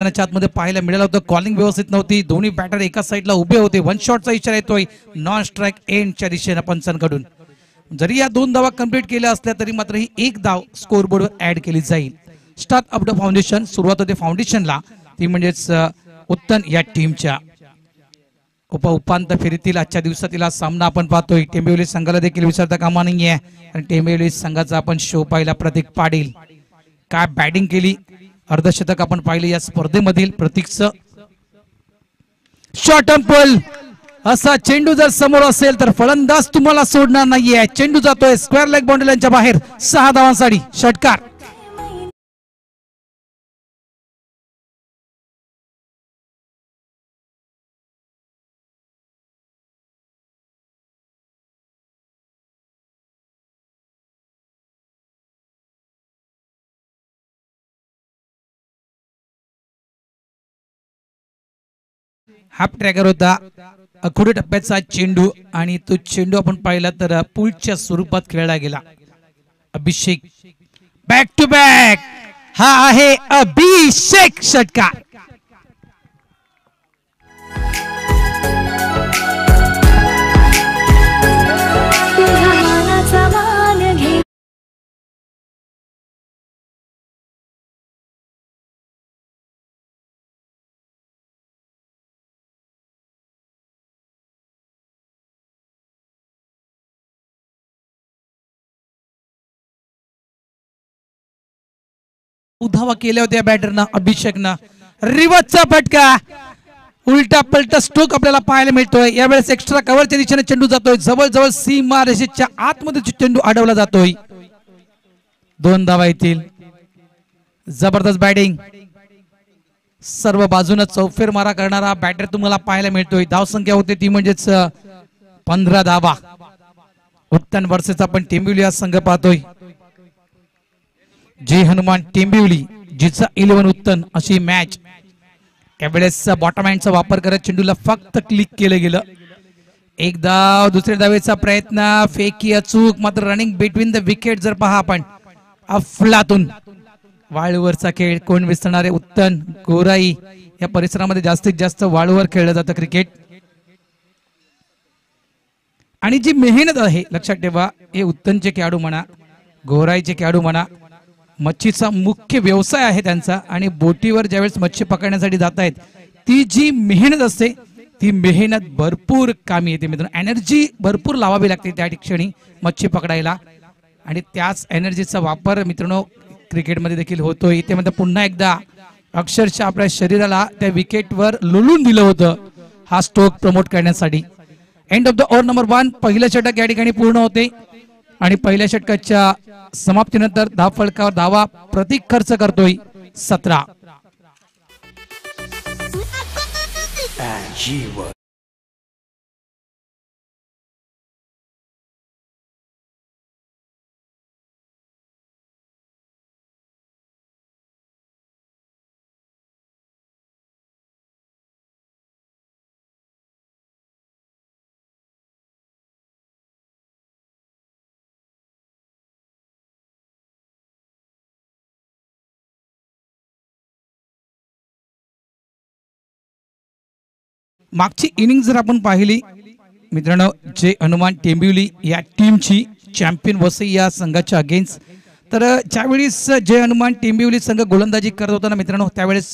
मैदानाच्या आतमध्ये पाहायला मिळालं होतं. कॉलिंग व्यवस्थित नव्हती, दोन्ही बॅटर एका साईडला उभे होते. वन शॉटचा इशारा येतोय नॉन स्ट्राइक एंडच्या दिशेने पंचांकडून. जरी या 2 धावा कंप्लीट केल्या असल्या तरी मात्र ही 1 धाव स्कोर बोर्डवर ऍड केली जाईल. स्टार्ट अप द फाउंडेशन, सुरुवात होते फाउंडेशनला, ती म्हणजेच उत्तन या टीमच्या. उपांत्य फेरीतील आजच्या दिवसातील सामना आपण पाहतोय. टेंबिवली संघाला देखील विसरता कामा नाहीये आणि टेंबिवली संघाचा आपण शो पाहिला. प्रतीक पाटील काय बॅटिंग केली, अर्धशतक आपण पाहिलं या स्पर्धेमधील. प्रतीकचं शॉर्ट अँड पुल, असा चेंडू जर समोर असेल तर फलंदाज तुम्हाला सोडणार नाहीये. चेंडू जातोय स्क्वेअर लेग बाउंड्रीच्या बाहेर. 6 धावांसाठी षटकार. हाफ ट्रॅकर होता, अखोडी टप्प्याचा चेंडू आणि तो चेंडू आपण पाहिला तर पुलच्या स्वरूपात खेळला गेला. अभिषेक बॅक टू बॅक, हा आहे अभिषेक षटकार. धावा केल्या होत्या बॅटरनं, अभिषेकनं. रिव्हर्सचा फटका, उलटा पलटा स्ट्रोक आपल्याला पाहायला मिळतोय. यावेळेस एक्स्ट्रा कव्हरच्या दिशेने चेंडू जातोय, जवळजवळ सीमा रेषेच्या आतमध्ये चेंडू अडवला जातोय. 2 धावा येतील. जबरदस्त बॅटिंग, सर्व बाजूने चौफेर मारा करणारा बॅटर तुम्हाला पाहायला मिळतोय. धावसंख्या होते ती म्हणजेच 15 धावा. उत्तन वर्सेस आपण टेंबिवली हा संघ पाहतोय. जे हनुमान टेंबिवली, जिचा 11 उत्तन अशी मॅच. त्यावेळेस बॉटम हँडचा वापर करत चेंडूला फक्त क्लिक केलं गेलं. 1 धाव, दुसऱ्या धावेचा प्रयत्न, फेकी अचूक, मात्र रनिंग बिटवीन द विकेट जर पहा आपण, अफलातून वाळूवरचा खेळ. कोण विसरणारे उत्तन गोराई या परिसरामध्ये जास्तीत जास्त वाळूवर खेळलं जातं क्रिकेट. आणि जी मेहनत आहे, लक्षात ठेवा, हे उत्तनचे खेळाडू म्हणा, गोराईचे खेळाडू म्हणा, मच्छीचा मुख्य व्यवसाय आहे त्यांचा. आणि बोटीवर ज्यावेळेस मच्छी पकडण्यासाठी जात आहेत, ती जी मेहनत असते ती मेहनत भरपूर कामी येते मित्रांनो. एनर्जी भरपूर लावावी लागते त्या ठिकाणी मच्छी पकडायला, आणि त्याच एनर्जीचा वापर मित्रांनो क्रिकेटमध्ये देखील होतोय. ते म्हणजे पुन्हा एकदा अक्षरशः आपल्या शरीराला त्या विकेटवर लुलून दिलं होतं हा स्ट्रोक प्रमोट करण्यासाठी. End of the over number 1, पहिलं षटक या ठिकाणी पूर्ण होते. आणि पहिल्या षटकाच्या समाप्तीनंतर धाव फलकावर धावा प्रतीक खर्च करतोय 17. मागची इनिंग जर आपण पाहिली मित्रांनो, जे हनुमान टेंबिवली या टीमची चॅम्पियन वसई या संघाच्या अगेन्स्ट, तर ज्यावेळेस जे हनुमान टेंबिवली संघ गोलंदाजी करत होता ना मित्रांनो, त्यावेळेस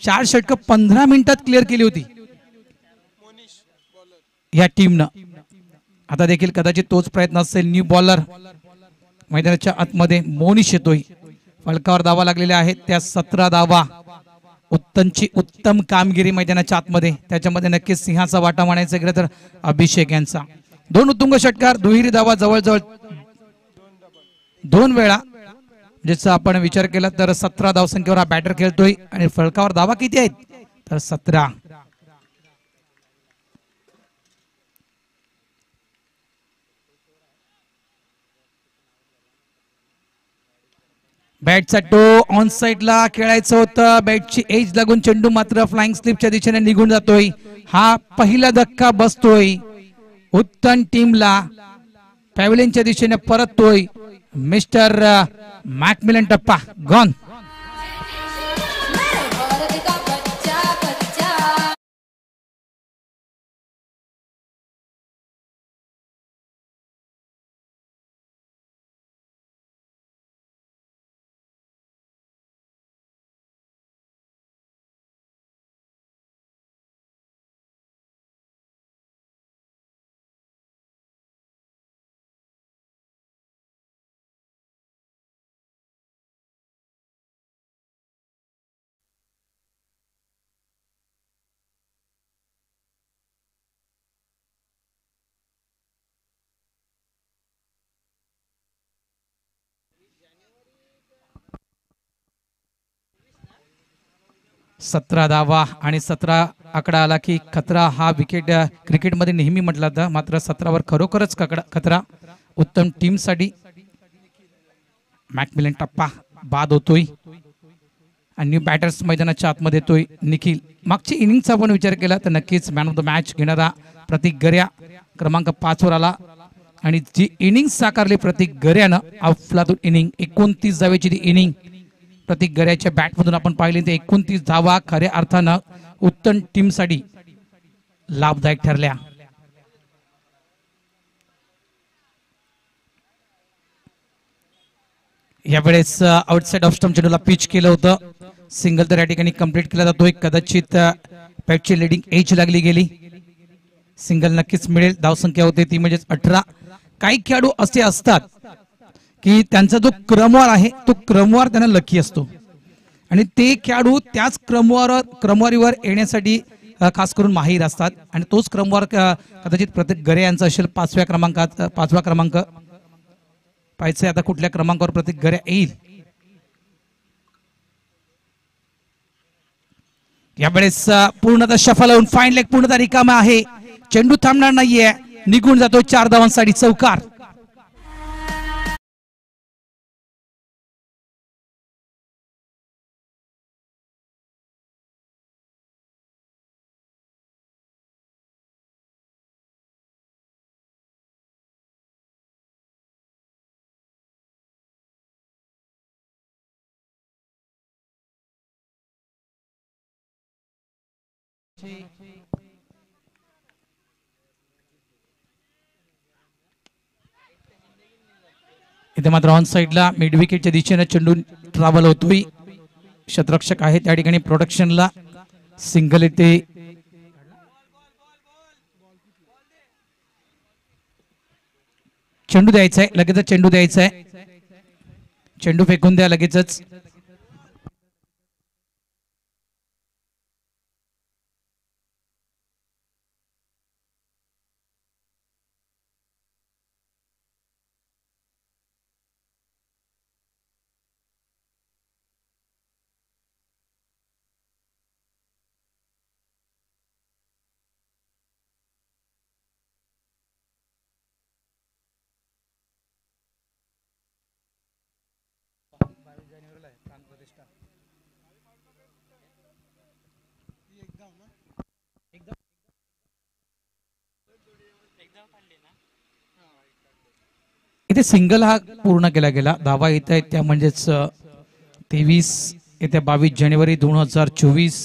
4 षटकं 15 मिनिटात क्लिअर केली होती या टीमनं. आता देखील कदाचित तोच प्रयत्न असेल. न्यू बॉलर मैदानाच्या आतमध्ये मोनिश येतोय. फलकावर धावा लागलेल्या आहेत त्या 17 धावा. उत्तनची उत्तम कामगिरी मैदानाच्या आतमध्ये, त्याच्यामध्ये नक्कीच सिंहाचा वाटा म्हणायचं गेलं तर अभिषेक यांचा. 2 उत्तुंग षटकार, दुहेरी धावा जवळजवळ 2 वेळा. ज्याचा आपण विचार केला तर 17 धावसंख्येवर हा बॅटर खेळतोय. आणि फलकावर धावा किती आहेत तर 17. बॅटचा टो ऑन साइडला खेळायचं होतं. बॅटची एज लागून चेंडू मात्र फ्लाइंग स्लिपच्या दिशेने निघून जातोय. हा पहिला धक्का बसतोय उत्तन टीमला. पॅव्हलियनच्या दिशेने परततोय मिस्टर मॅकमिलन. टप्पा गॉन. 17 धावा आणि 17 आकडा आला की खतरा हा विकेट क्रिकेटमध्ये नेहमी म्हटला जातं, मात्र 17 खरोखरच खतरा उत्तम टीमसाठी. मॅकमिलन टप्पा बाद होतोय आणि न्यू बॅटर्स मैदानाच्या आतमध्ये येतोय निखिल. मागची इनिंगचा आपण विचार केला तर नक्कीच मॅन ऑफ द मॅच घेणारा प्रतीक गर्या क्रमांक 5 वर आला आणि जी इनिंग साकारली प्रतीक गर्यानं अफलातून इनिंग 29 धावेची ती इनिंग प्रतीक गर्याच्या बॅटमधून आपण पाहिली ते 29 धावा खऱ्या अर्थानं उत्तम टीमसाठी लाभदायक ठरल्या. यावेळेस आउटसाइड ऑफ स्टंप चेंडूला पिच केलं होतं. सिंगल तर या ठिकाणी कंप्लीट केला जातोय. कदाचित पॅटची लिडिंग एज लागली गेली. सिंगल नक्कीच मिळेल. धावसंख्या होते ती म्हणजे 18. काही खेळाडू असे असतात की त्यांचा जो क्रमवार आहे तो क्रमवार त्यांना लकी असतो आणि ते खेळाडू त्याच क्रमवारीवर येण्यासाठी खास करून माहीर असतात आणि तोच क्रमवार कदाचित प्रत्येक गरे यांचा असेल 5व्या क्रमांकात. 5वा क्रमांक पाहायचंय आता कुठल्या क्रमांकावर प्रत्येक गरे येईल. यावेळेस पूर्णतः शफल होऊन फाईन लेग पूर्णतः रिकामा आहे. चेंडू थांबणार नाहीये. निघून जातो 4 धावांसाठी चौकार. इथे मात्र ऑन साइडला मिड विकेटच्या दिशेने चेंडू ट्रॅव्हल होतोय. क्षेत्ररक्षक आहे त्या ठिकाणी प्रोटेक्शनला. सिंगल इथे चेंडू द्यायचा आहे. लगेचच चेंडू द्यायचा आहे. चेंडू फेकून द्या लगेचच. इथे सिंगल हा पूर्ण केला गेला. धावा येत आहेत त्या म्हणजेच 23 येत्या 22 जानेवारी 2024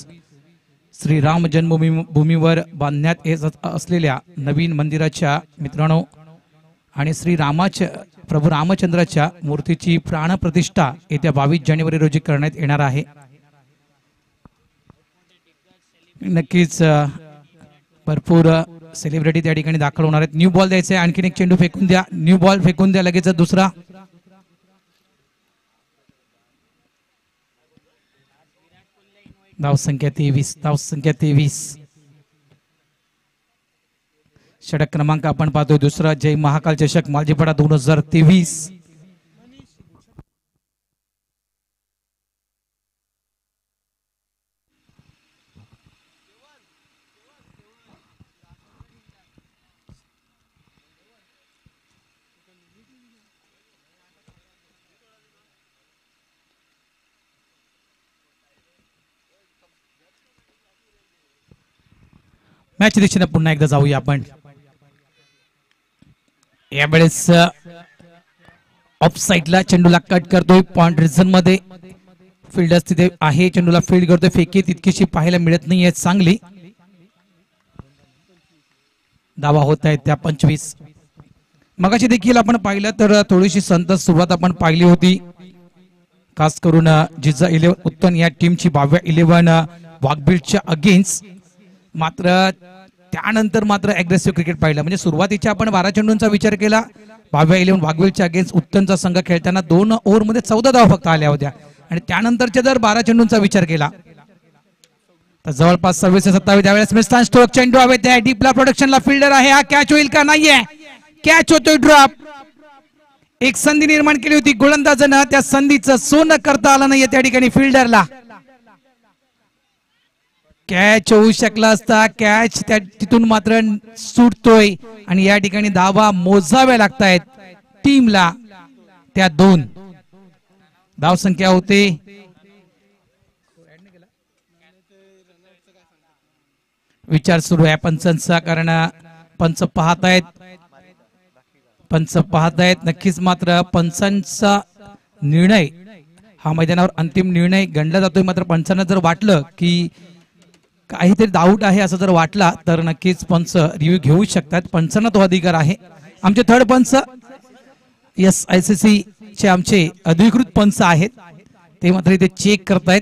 श्रीराम जन्मभूमीवर बांधण्यात येत असलेल्या नवीन मंदिराच्या मित्रांनो आणि श्रीरामाच्या प्रभू रामचंद्राच्या मूर्तीची प्राणप्रतिष्ठा येत्या 22 जानेवारी रोजी करण्यात येणार आहे. नक्कीच भरपूर सेलिब्रिटी त्या ठिकाणी दाखल होणार आहेत. न्यू बॉल द्यायचा आहे. आणखीन एक चेंडू फेकून द्या. न्यू बॉल फेकून द्या लगेच दुसरा. धावसंख्या 23. धावसंख्या 23. षटक क्रमांक आपण पाहतोय दुसरा जय महाकाल चषक मालजीपाडा 2023. मॅच दिशेने पुन्हा एकदा जाऊया आपण. यावेळेस ऑफ साइडला चेंडूला कट करतोय. पॉइंट रिझन मध्ये फिल्डर्स तिथे आहे. चेंडूला फील्ड करतोय. फेकी तितकीशी पाहायला मिळत नाहीये चांगली. धावा होत आहेत त्या 25. मगाशी देखील आपण पाहिलं तर थोडीशी संत सुरुवात आपण पाहिली होती. खास करून जिजा 11 उत्तम या टीमची 22 11 वाघबीडच्या अगेन्स्ट. मात्र त्यानंतर मात्र अग्रेसिव्ह क्रिकेट पाहिलं. म्हणजे सुरुवातीच्या आपण 12 चेंडूंचा विचार केला. 22 11 वाघबीडच्या अगेन्स्ट उत्तमचा संघ खेळताना 2 ओव्हरमध्ये 14 धावा फक्त आल्या होत्या आणि त्यानंतरच्या जर 12 चेंडूंचा विचार केला तर जवळपास 26 ते 27 त्यावेळेस मिस्टान स्ट्रोक चेंडू हवे त्या डीपला प्रोडक्शनला फिल्डर आहे. हा कॅच होईल का? नाहीये. कॅच होतोय. ड्रॉप. एक संधी निर्माण केली होती गोलंदाजानं. त्या संधीचं सोनं करता आलं नाहीये त्या ठिकाणी फिल्डरला. कॅच होऊ शकला असता, कॅच त्या तिथून मात्र सुटतोय आणि या ठिकाणी धावा मोजाव्या लागतायत टीमला. त्या 2 धावसंख्या होते. विचार सुरू आहे पंचांचा, कारण पंच पाहतायत नक्कीच. मात्र पंचांचा निर्णय हा मैदानावर अंतिम निर्णय गणला जातोय. मात्र पंचांना जर वाटलं की काहीतरी डाऊट आहे असं जर वाटला तर नक्कीच पंच रिव्ह्यू घेऊ शकतात. पंचांना तो अधिकार आहे. आमचे थर्ड पंच SICC चे आमचे अधिकृत पंच आहेत, ते मात्र इथे चेक करतायत.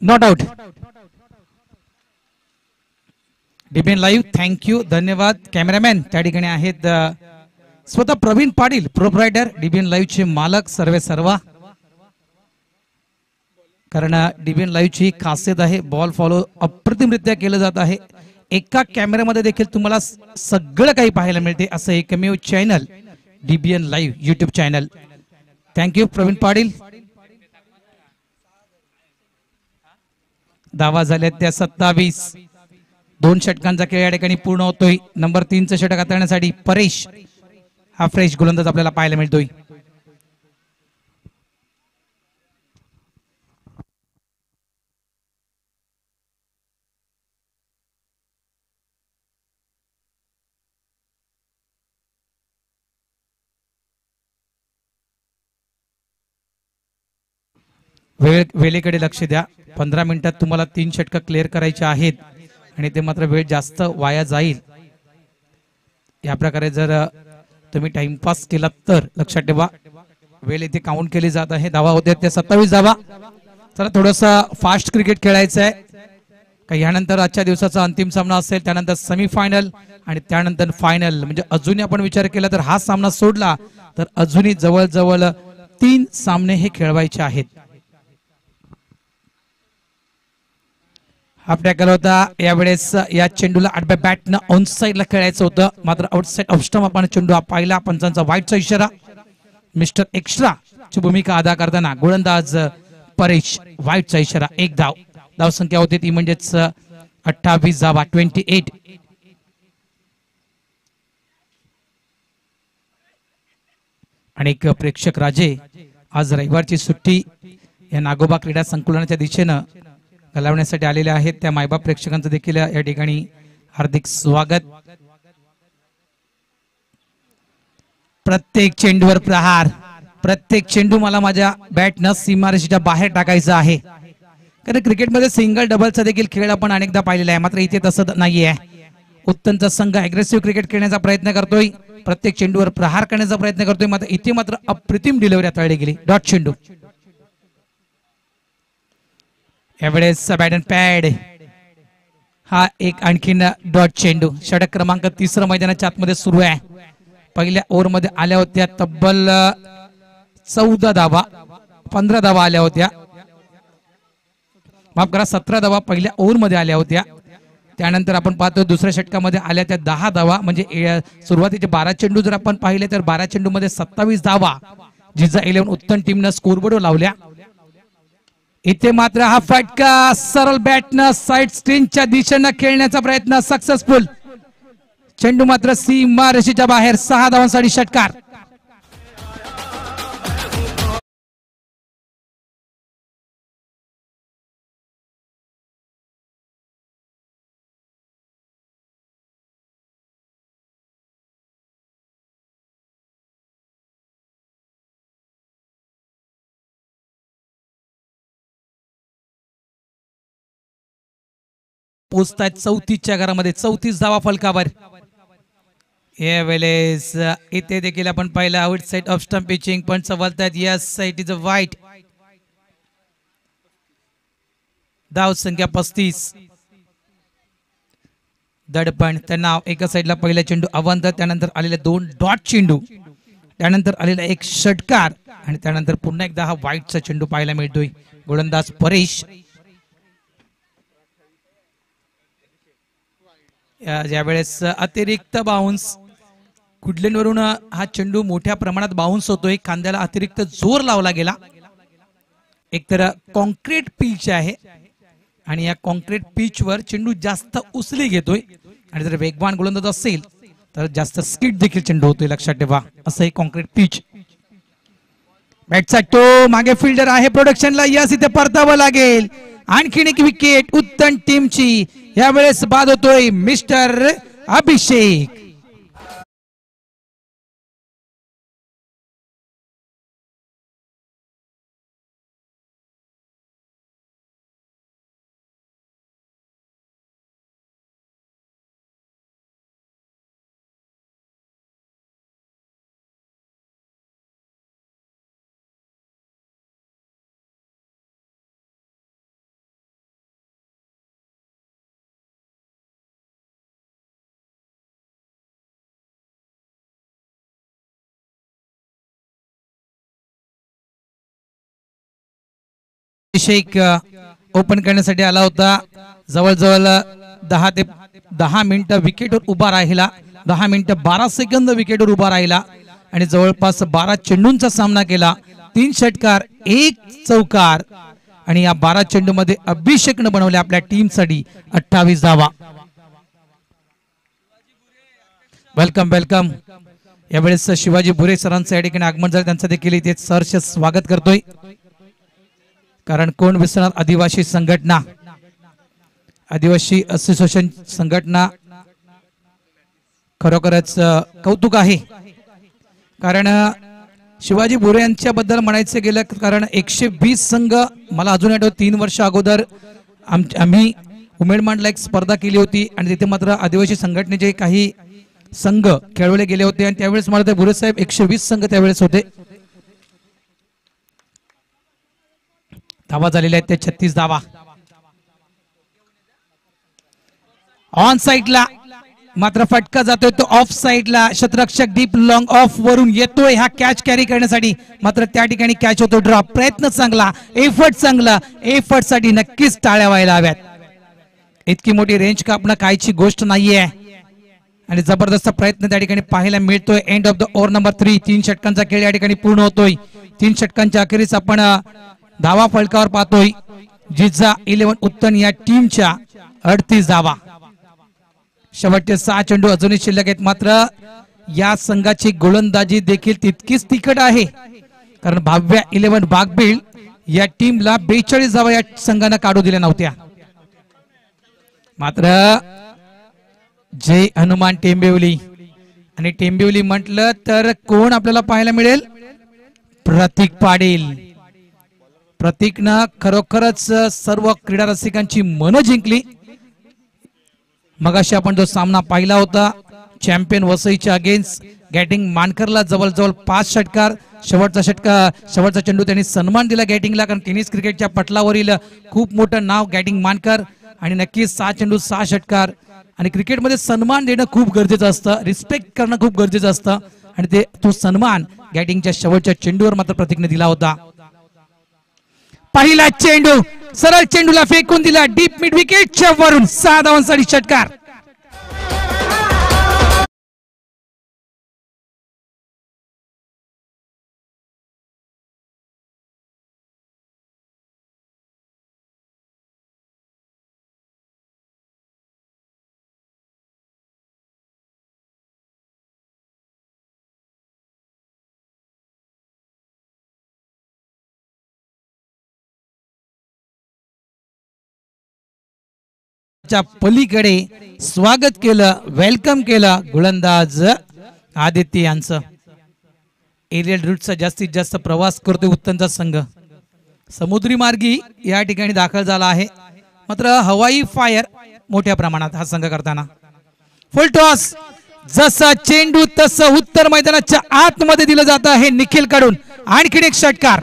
Not out. DBN live, thank you, धन्यवाद. कॅमेरामॅन त्या ठिकाणी आहेत स्वतः Praveen Patil, proprietor, DBN live चे मालक सर्वा. कारण डीबीएन लाईव्ह ची खासियत आहे, बॉल फॉलो अप्रतिमरित्या केलं जात आहे. एका कॅमेऱ्यामध्ये देखील तुम्हाला सगळं काही पाहायला मिळते, असं एकमेव channel DBN live YouTube channel. Thank you Praveen Patil. धावा झाल्या त्या 27. 2 षटकांचा खेळ या ठिकाणी पूर्ण होतोय. नंबर 3चं षटक हाताळण्यासाठी परेश हा फ्रेश गोलंदाज आपल्याला पाहायला मिळतोय. वेळेकडे लक्ष द्या. 15 मिनिटात तुम्हाला 3 षटक क्लिअर करायचे आहेत आणि ते मात्र वेळ जास्त वाया जाईल. या प्रकारे जर तुम्ही टाइमपास केला तर लक्षात ठेवा वेळ इथे काउंट केली जात आहे. धावा होत्या त्या 27 धावा. चला थोडंसं फास्ट क्रिकेट खेळायचं आहे. काही यानंतर आजच्या दिवसाचा अंतिम सामना असेल, त्यानंतर सेमीफायनल आणि त्यानंतर फायनल. म्हणजे अजूनही आपण विचार केला तर हा सामना सोडला तर अजूनही जवळजवळ 3 सामने हे खेळवायचे आहेत. हाफ टॅकल होता यावेळेस. या चेंडूला आडव्या बॅटनं ऑन साइडला खेळायचं होतं, मात्र आउटसाइड ऑफ स्टंप आपण चेंडू पाहिला. पंचांचा व्हाईटचा इशारा. मिस्टर एक्स्ट्रा ची भूमिका अदा करताना गोलंदाज परेश, व्हाईटचा इशारा. 1 धाव. धावसंख्या होती ती म्हणजेच 28 धावा, 28. अनेक प्रेक्षक राजे आज रविवारची सुट्टी या नागोबा क्रीडा संकुलनाच्या दिशेनं घालवण्यासाठी आलेले आहेत. त्या मायबाप प्रेक्षकांचं देखील या ठिकाणी हार्दिक स्वागत. प्रत्येक चेंडूवर प्रहार. प्रत्येक चेंडू मला माझ्या बॅटनं सीमारेषेच्या बाहेर टाकायचा आहे. कारण क्रिकेटमध्ये सिंगल डबलचा देखील खेळ आपण अनेकदा पाहिलेला आहे, मात्र इथे तसं नाहीये. उत्तमचा संघ अग्रेसिव्ह क्रिकेट खेळण्याचा प्रयत्न करतोय, प्रत्येक चेंडूवर प्रहार करण्याचा प्रयत्न करतोय. मात्र इथे मात्र अप्रतिम डिलिव्हरी हाताळली गेली. डॉट चेंडू. यावेळेस बॅट अँड पॅड. हा एक आणखीन डॉट चेंडू. षटक क्रमांक 3 मैदानाच्या आतमध्ये सुरू आहे. पहिल्या ओव्हरमध्ये आल्या होत्या तब्बल 14 धावा, 15 धावा आल्या होत्या. माफ करा, 17 धावा पहिल्या ओव्हरमध्ये आल्या होत्या. त्यानंतर आपण पाहतो दुसऱ्या षटकामध्ये आल्या त्या 10 धावा. म्हणजे सुरुवातीचे 12 चेंडू जर आपण पाहिले तर 12 चेंडू मध्ये 27 धावा जिजा 11 उत्तम टीमनं स्कोरबोर्डवर लावल्या. इथे मात्र हा फटका सरळ बॅटनं साइड स्क्रीनच्या दिशेनं खेळण्याचा प्रयत्न सक्सेसफुल. चेंडू मात्र सीमारेषेच्या बाहेर. 6 धावांसाठी षटकार. पोचतायत 34च्या घरामध्ये. 34 धावा फलकावर. यावेळेस इथे देखील आपण पाहिलं out side off stump pitching पण सवालतात. यस इट इज अ वाईट. धाव संख्या 35. दडपण त्यांना एका साईडला पहिला चेंडू अवंत, त्यानंतर आलेले 2 डॉट चेंडू, त्यानंतर आलेला एक षटकार आणि त्यानंतर पुन्हा एकदा हा वाईटचा चेंडू पाहायला मिळतोय. गोलंदाज परेश ज्यावेळेस अतिरिक्त बाउन्स कुडलेनवरून हा चेंडू मोठ्या प्रमाणात बाउन्स होतोय. खांद्याला अतिरिक्त जोर लावला गेला. एकतर कॉन्क्रीट पिच आहे आणि या कॉन्क्रीट पिच वर चेंडू जास्त उसली घेतोय आणि जर वेगवान गोलंदाज असेल तर जास्त स्किट देखील चेंडू होतोय. लक्षात ठेवा असं एक कॉन्क्रीट पिच. बॅटचा टो मागे फिल्डर आहे प्रोडक्शनला. यस इथे परतावं लागेल. आणखीन एक विकेट उत्तम टीमची. यावेळेस बाद होतोय मिस्टर अभिषेक. अभिषेक ओपन करण्यासाठी आला होता. जवळजवळ 10 ते 10 मिनिटं विकेटवर उभा राहिला. 10 मिनिटं 12 सेकंद विकेटवर उभा राहिला आणि जवळपास 12 चेंडूंचा सामना केला. 3 षटकार 1 चौकार आणि या 12 चेंडू मध्ये अभिषेकनं बनवले आपल्या टीमसाठी 28 धावा. Welcome welcome. यावेळेस शिवाजी भुरे सरांचं या ठिकाणी आगमन झालं. त्यांचं देखील इथे सहर्ष स्वागत करतोय. कारण कोण विसरणार आदिवासी संघटना, आदिवासी असोसिएशन संघटना खरोखरच कौतुक आहे. कारण शिवाजी भुरे यांच्याबद्दल म्हणायचं गेलं कारण 120 संघ मला अजून आठवतं 3 वर्ष अगोदर आम्ही उमेद मांडला एक स्पर्धा केली होती आणि तिथे मात्र आदिवासी संघटनेचे काही संघ खेळवले गेले होते आणि त्यावेळेस मला ते भुरे साहेब 120 संघ त्यावेळेस होते. धावा झालेल्या आहेत ते 36 धावा. ऑन साइडला मात्र फटका जातोय तो ऑफ साइडला. क्षेत्ररक्षक डीप लॉंग ऑफ वरून येतोय हा कॅच कॅरी करण्यासाठी, मात्र त्या ठिकाणी कॅच होतो. ड्रॉप. प्रयत्न चांगला, एफर्ट चांगला. एफर्ट साठी नक्कीच टाळ्या व्हायला हव्यात. इतकी मोठी रेंज कापणं कायची गोष्ट नाहीये आणि जबरदस्त प्रयत्न त्या ठिकाणी पाहायला मिळतोय. End of the over number 3. 3 षटकांचा खेळ या ठिकाणी पूर्ण होतोय. 3 षटकांच्या अखेरीस आपण धावा फलकावर पाहतोय. जिजा 11 उत्तन या टीमच्या 38 धावा. शेवटचे 6 चेंडू अजूनही शिल्लक आहेत. मात्र या संघाची गोलंदाजी देखील तितकीच तिखट आहे कारण भाव्या 11 बागबीळ या टीमला 42 धावा या संघानं काढू दिल्या नव्हत्या. मात्र जय हनुमान टेंबिवली आणि टेंबिवली म्हटलं तर कोण आपल्याला पाहायला मिळेल? प्रतीक पाटील. प्रतीकनं खरोखरच सर्व क्रीडा रसिकांची मन जिंकली. मगाशी आपण जो सामना पाहिला होता चॅम्पियन वसईच्या अगेन्स्ट गॅटिंग मानकरला जवळजवळ 5 षटकार. शेवटचा चेंडू त्यांनी सन्मान दिला गॅटिंगला कारण टेनिस क्रिकेटच्या पटलावरील खूप मोठं नाव गॅटिंग मानकर आणि नक्कीच 6 चेंडू 6 षटकार. आणि क्रिकेटमध्ये सन्मान देणं खूप गरजेचं असतं, रिस्पेक्ट करणं खूप गरजेचं असतं आणि तो सन्मान गॅटिंगच्या शेवटच्या चेंडूवर मात्र प्रतीकने दिला होता. पहिला चेंडू सरळ चेंडूला फेकून दिला डीप मिड विकेटच्या वरून. 6 धावांसाठी षटकार. पलीकडे स्वागत केलं, वेलकम केलं गोलंदाज आदित्य यांचं. एरियल रूटचा जास्तीत जास्त प्रवास करतोय उत्तनचा संघ. समुद्री मार्गी या ठिकाणी दाखल झाला आहे. मात्र हवाई फायर मोठ्या प्रमाणात हा संघ करताना. फुल टॉस, जसा चेंडू तसं उत्तर मैदानाच्या आतमध्ये दिलं जात आहे निखिल कडून. आणखीन एक षटकार.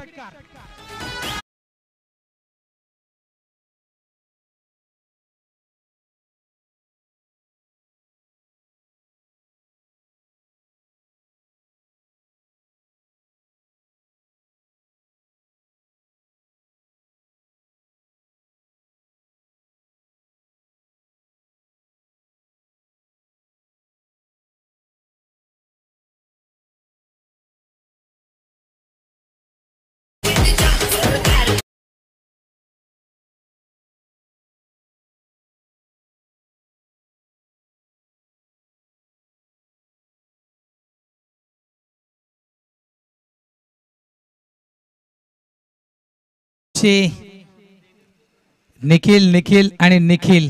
निखिल निखिल आणि निखिल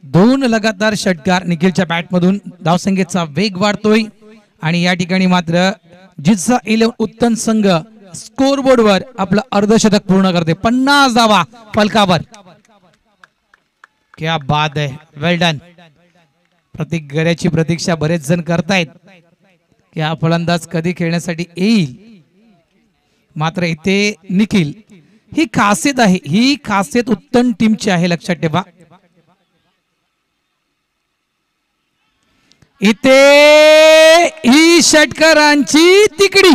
दोन लगातार षटकार निखिलच्या बॅटमधून. धावसंख्येचा वेग वाढतोय आणि या ठिकाणी मात्र जिचा 11 उत्तम संघ स्कोरबोर्डवर आपलं अर्धशतक पूर्ण करते. 50 धावा फलकावर. क्या बात आहे, वेल डन. प्रतीक गऱ्याची प्रतीक्षा बरेच जण करतायत की हा फलंदाज कधी खेळण्यासाठी येईल. मात्र इथे निखिल, ही खासियत आहे, ही खासियत उत्तम टीमची आहे, लक्षात ठेवा. इथे ही षटकारांची तिकडी.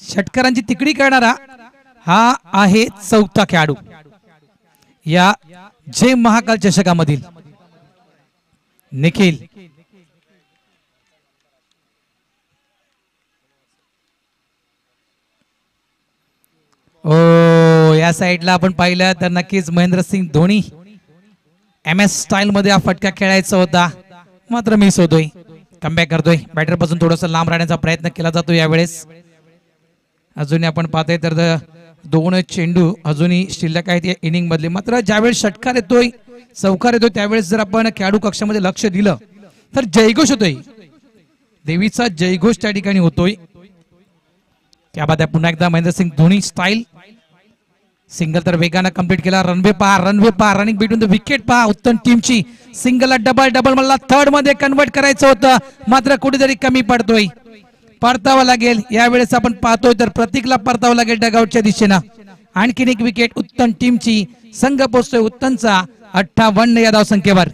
षटकारांची तिकडी करणारा हा आहे चौथा खेळाडू या जय महाकाल चषकामधील निखिल. ओ, या साइडला आपण पाहिलं तर नक्कीच महेंद्रसिंग धोनी MS स्टाईल मध्ये हा फटका खेळायचा होता, मात्र मिस होतोय. कमबॅक करतोय. बॅटर पासून थोडासा लांब राहण्याचा प्रयत्न केला जातो यावेळेस. अजूनही आपण पाहतोय तर दोन चेंडू अजूनही शिल्लक आहेत या इनिंग मधले. मात्र ज्यावेळेस षटकार येतोय, चौकार येतोय, त्यावेळेस जर आपण खेळाडू कक्षामध्ये लक्ष दिलं तर जयघोष होतोय, देवीचा जयघोष त्या ठिकाणी होतोय. क्या बात आहे. पुन्हा एकदा महेंद्रसिंग धोनी स्टाईल. सिंगल तर वेगानं कंप्लीट केला. रनवे पहा, रनिंग बिटवीन द विकेट पहा उत्तम टीमची. सिंगलला डबल मला थर्ड मध्ये कन्वर्ट करायचं होतं, मात्र कुठेतरी कमी पडतोय. परतावं लागेल यावेळेस. आपण पाहतोय तर प्रतीकला परतावं लागेल डगआउटच्या दिशेनं. आणखीन एक विकेट उत्तम टीमची. संघ पोहोचतोय उत्तमचा 58 या धावसंख्येवर.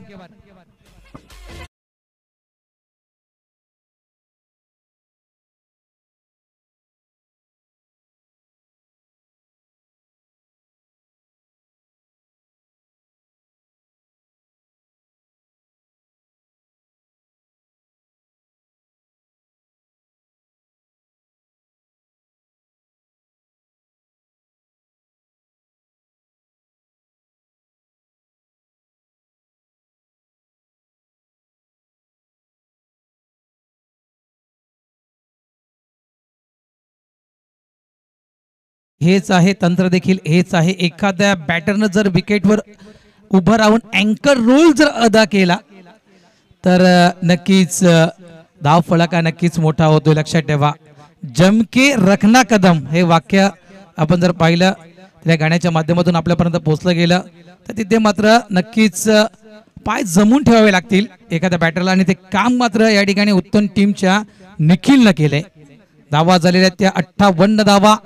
हेच आहे तंत्र देखील, हेच आहे. एखाद्या बॅटरनं जर विकेटवर उभं राहून अँकर रोल जर अदा केला तर नक्कीच धाव फलका नक्कीच मोठा होतोय. लक्षात ठेवा. जमके रखना कदम हे वाक्य आपण जर पाहिलं त्या गाण्याच्या माध्यमातून आपल्यापर्यंत पोहोचलं गेलं तर तिथे मात्र नक्कीच पाय जमून ठेवावे लागतील एखाद्या बॅटरला, आणि ते काम मात्र या ठिकाणी उत्तम टीमच्या निखिलनं केलंय. धावा झालेल्या त्या 58 धावा.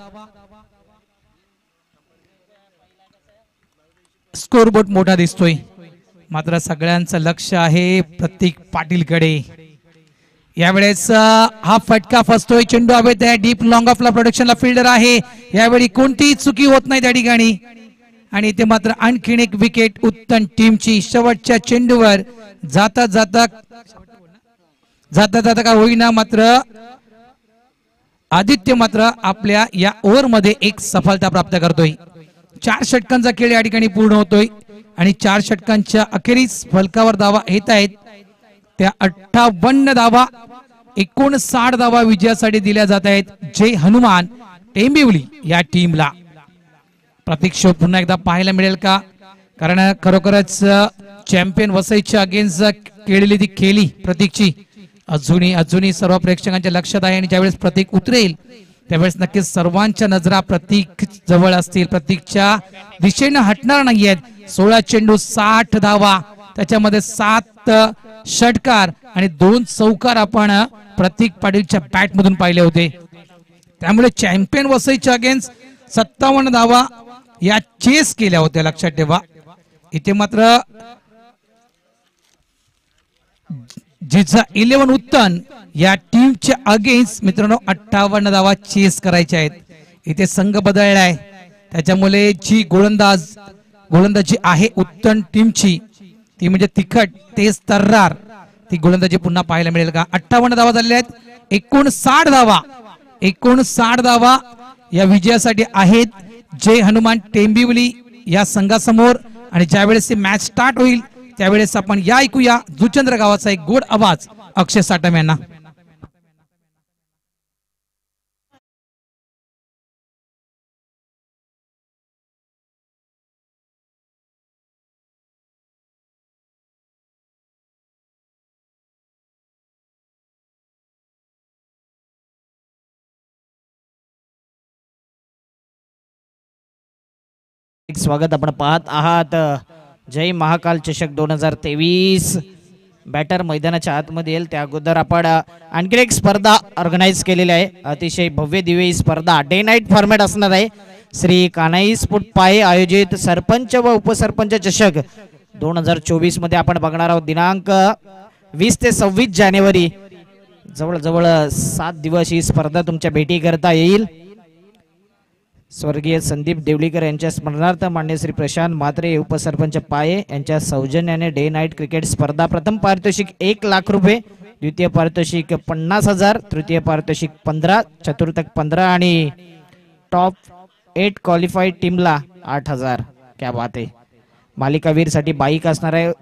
स्कोरबोर्ड मोठा दिसतोय, मात्र सगळ्यांचं लक्ष आहे प्रतीक पाटील कडे. यावेळेस हा फटका फसतोय. चेंडू हवेत आहे. डीप लॉंग ऑफला प्रोडक्शनला फिल्डर आहे. यावेळी कोणतीही चुकी होत नाही त्या ठिकाणी, आणि ते मात्र आणखीन एक विकेट उत्तम टीमची. शेवटच्या चेंडूवर जाता जाता का होईना मात्र आदित्य मात्र आपल्या या ओव्हरमध्ये एक सफलता प्राप्त करतोय. 4 षटकांचा खेळ या ठिकाणी पूर्ण होतोय आणि 4 षटकांच्या अखेरीस फलकावर धावा येत आहेत. त्या 58 धावा 59 धावा विजयासाठी दिल्या जात आहेत जय हनुमान टेंबिवली या टीमला. प्रतीक शो पुन्हा एकदा पाहायला मिळेल का? कारण खरोखरच चॅम्पियन वसईच्या अगेन्स्ट केलेली ती खेळी प्रतीकची अजूनही सर्व प्रेक्षकांच्या लक्षात आहे आणि ज्यावेळेस प्रतीक उतरेल त्यावेळेस नक्कीच सर्वांच्या नजरा प्रतीक जवळ असतील. प्रतीकच्या दिशेने हटणार नाहीयेत. 16 चेंडू 60 धावा, त्याच्यामध्ये 7 षटकार आणि 2 चौकार आपण प्रतीक पाटीलच्या बॅट मधून पाहिले होते. त्यामुळे चॅम्पियन वसईच्या अगेन्स्ट 57 धावा या चेस केल्या होत्या, लक्षात ठेवा. इथे मात्र जिचा 11 उत्तन या टीमच्या अगेन्स्ट मित्रांनो 58 धावा चेस करायच्या आहेत. इथे संघ बदललाय, त्याच्यामुळे जी गोलंदाजी आहे उत्तन टीमची ती म्हणजे तिखट तेज तर्रार ती गोलंदाजी पुन्हा पाहायला मिळेल का? 58 धावा झालेल्या आहेत. 59 धावा या विजयासाठी आहेत जय हनुमान टेंबिवली या संघासमोर. आणि ज्यावेळेस ही मॅच स्टार्ट होईल त्यावेळेस आपण या ऐकूया जुचंद्र गावाचा एक गोड आवाज अक्षय साटम यांना. स्वागत. आपण पाहत आहात जय महाकाल चषक 2023. बॅटर मैदानाच्या आतमध्ये येईल त्या अगोदर आपण आणखी एक स्पर्धा ऑर्गनाइज केलेली आहे. अतिशय भव्य दिव्य ही स्पर्धा डे नाईट फॉर्मॅट असणार आहे. श्री कान्हाई स्पोर्ट पाये आयोजित सरपंच व उपसरपंच चषक 2024 मध्ये आपण बघणार आहोत. दिनांक 20 ते 26 जानेवारी, जवळजवळ 7 दिवस ही स्पर्धा तुमच्या भेटी करता येईल. स्वर्गीय संदीप देवलीकर यांच्या स्मरणार्थ मान्य श्री प्रशांत म्हात्रे उपसरपंच पाये यांच्या सौजन्याने डे नाईट क्रिकेट स्पर्धा. प्रथम पारितोषिक 1 लाख रुपये, द्वितीय पारितोषिक 50,000, तृतीय पारितोषिक 15, चतुर्थक 15 आणि टॉप 8 क्वालिफाईड टीमला 8,000. क्या बात आहे. मालिकावीर साठी बाईक असणार आहे.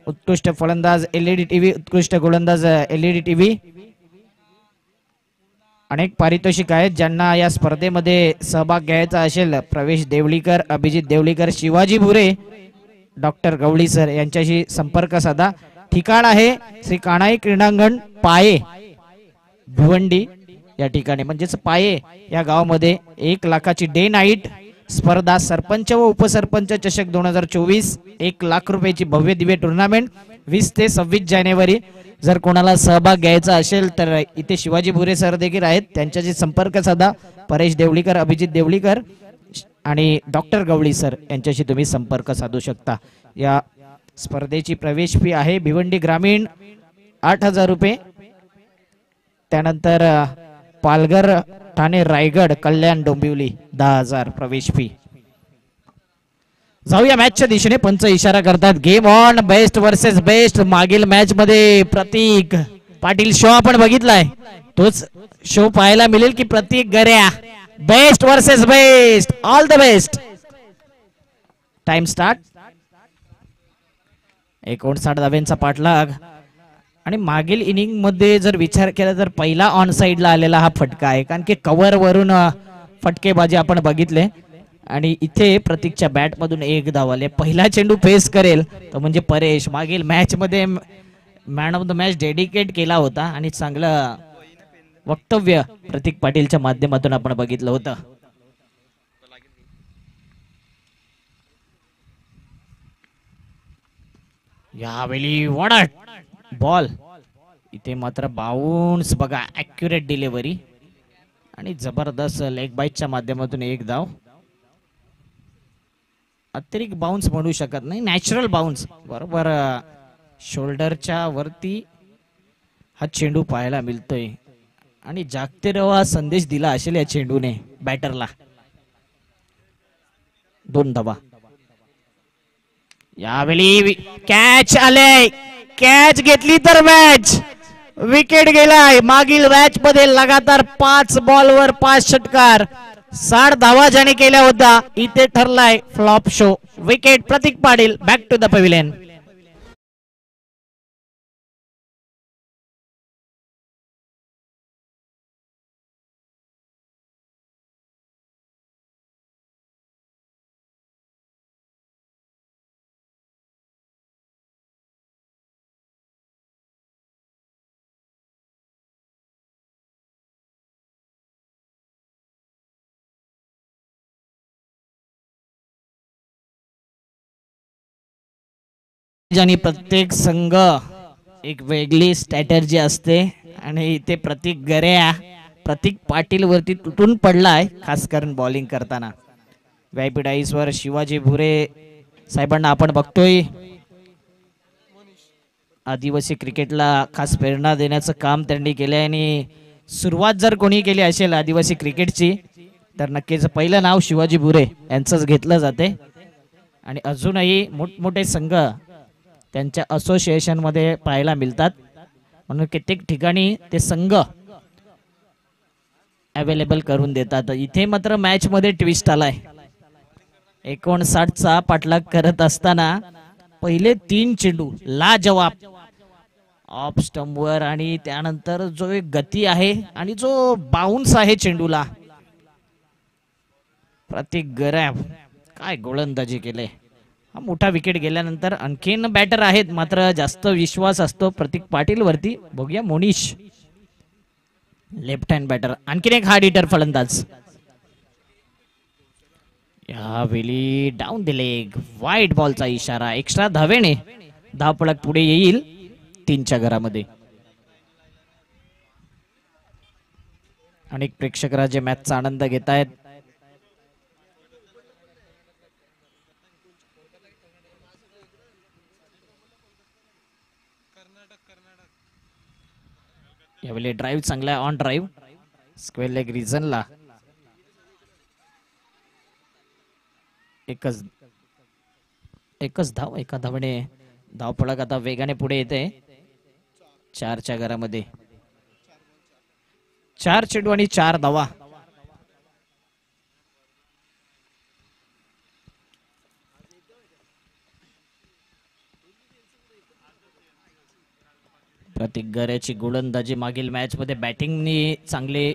उत्कृष्ट फलंदाज LED टीव्ही, उत्कृष्ट गोलंदाज LED टीव्ही. अनेक पारितोषिक आहेत. ज्यांना या स्पर्धेमध्ये सहभाग घ्यायचा असेल प्रवेश देवलीकर, अभिजित देवलीकर, शिवाजी भुरे, डॉक्टर गवळी सर यांच्याशी संपर्क साधा. ठिकाण आहे श्री कान्हाई क्रीडांगण पाये भिवंडी या ठिकाणी, म्हणजेच पाये या गावामध्ये 1 लाखाची डे नाईट स्पर्धा सरपंच व उपसरपंच चषक 2024. 1 लाख रुपयाची भव्य दिव्य टुर्नामेंट 20 ते 26 जानेवारी. जर कोणाला सहभाग घ्यायचा असेल तर इथे शिवाजी भुरे सर देखील आहेत, त्यांच्याशी संपर्क साधा. परेश देवलीकर, अभिजित देवलीकर आणि डॉक्टर गवळी सर यांच्याशी तुम्ही संपर्क साधू शकता. या स्पर्धेची प्रवेश फी आहे भिवंडी ग्रामीण 8,000 रुपये. त्यानंतर पालघर, ठाणे, रायगड, कल्याण, डोंबिवली 10,000 प्रवेश फी. जाऊया मॅचच्या दिशेने. पंच इशारा करतात game on, best versus best. मागील मॅच मध्ये प्रतीक पाटील शो आपण बघितलाय, तोच शो पाहायला मिळेल की प्रतीक गऱ्या best versus best. All the best. Time start. 59 धाब्यांचा पाठलाग आणि मागील इनिंग मध्ये जर विचार केला तर पहिला ऑन साइडला आलेला हा फटका आहे, कारण की कव्हर वरून फटकेबाजी आपण बघितले. आणि इथे प्रतीकच्या बॅट मधून 1 धाव आले. पहिला चेंडू फेस करेल तो म्हणजे परेश. मागील मॅच मध्ये man of the match dedicate केला होता आणि चांगलं वक्तव्य प्रतीक पाटीलच्या माध्यमातून आपण बघितलं होतं. यावेळी वॉडट बॉल, इथे मात्र बाउन्स बघा, ॲक्युरेट डिलिव्हरी आणि जबरदस्त लेग बाईटच्या माध्यमातून 1 धाव. अतिरिक्त बाउन्स म्हणू शकत नाही, नॅचरल बाउन्स. बरोबर शोल्डरच्या वरती हा चेंडू पाहायला मिळतोय आणि जागते रहा संदेश दिला असेल या चेंडूने बॅटरला. 2 धावा. यावेळी कॅच आले, कॅच घेतली तर मॅच विकेट गेलाय. मागील मॅच मध्ये लगातार 5 बॉलवर 5 षटकार 60 धावा ज्याने केल्या होत्या. इथे ठरलाय flop show. Wicket Pratik Patil. Back to the pavilion. आणि प्रत्येक संघ एक वेगळी स्ट्रॅटर्जी असते आणि इथे प्रतीक गऱ्या प्रतीक पाटील वरती तुटून पडलाय, खास करून बॉलिंग करताना. व्यायपीठ वर शिवाजी भुरे साहेबांना आपण बघतोय. आदिवासी क्रिकेटला खास प्रेरणा देण्याचं काम त्यांनी केलंय आणि सुरुवात जर कोणी केली असेल आदिवासी क्रिकेटची तर नक्कीच पहिलं नाव शिवाजी भुरे यांचंच घेतलं जाते. आणि अजूनही मोठमोठे संघ त्यांच्या असोसिएशन मध्ये पाहायला मिळतात, म्हणून कित्येक ठिकाणी ते संघ अवेलेबल करून देतात. इथे मात्र मॅच मध्ये ट्विस्ट आलाय. 59चा पाठलाग करत असताना पहिले 3 चेंडू लाजवाब ऑफ स्टंपवर आणि त्यानंतर जो एक गती आहे आणि जो बाउन्स आहे चेंडूला, प्रतीक गऱ्या काय गोलंदाजी केले. हा मोठा विकेट गेल्यानंतर आणखीन बॅटर आहेत, मात्र जास्त विश्वास असतो प्रतीक पाटील वरती. बघूया मोनिश लेफ्ट हँड बॅटर, आणखीन एक हार्ड हिटर फलंदाज. यावेळी डाऊन द लेग वाईट बॉलचा इशारा. एक्स्ट्रा धावेने धावपळक पुढे येईल 3च्या घरामध्ये. अनेक प्रेक्षक राज्य मॅचचा आनंद घेत आहेत. यावेळी ड्राईव्ह चांगला ऑन ड्राईव्ह स्क्वेअर लेग रिजनला. एकच धाव, एका धावने धावपळक आता वेगाने पुढे येते 4च्या घरामध्ये. 4 चेंडू आणि 4 धावा. प्रतीक गऱ्याची गोलंदाजी मागील मॅच मध्ये बॅटिंगनी चांगली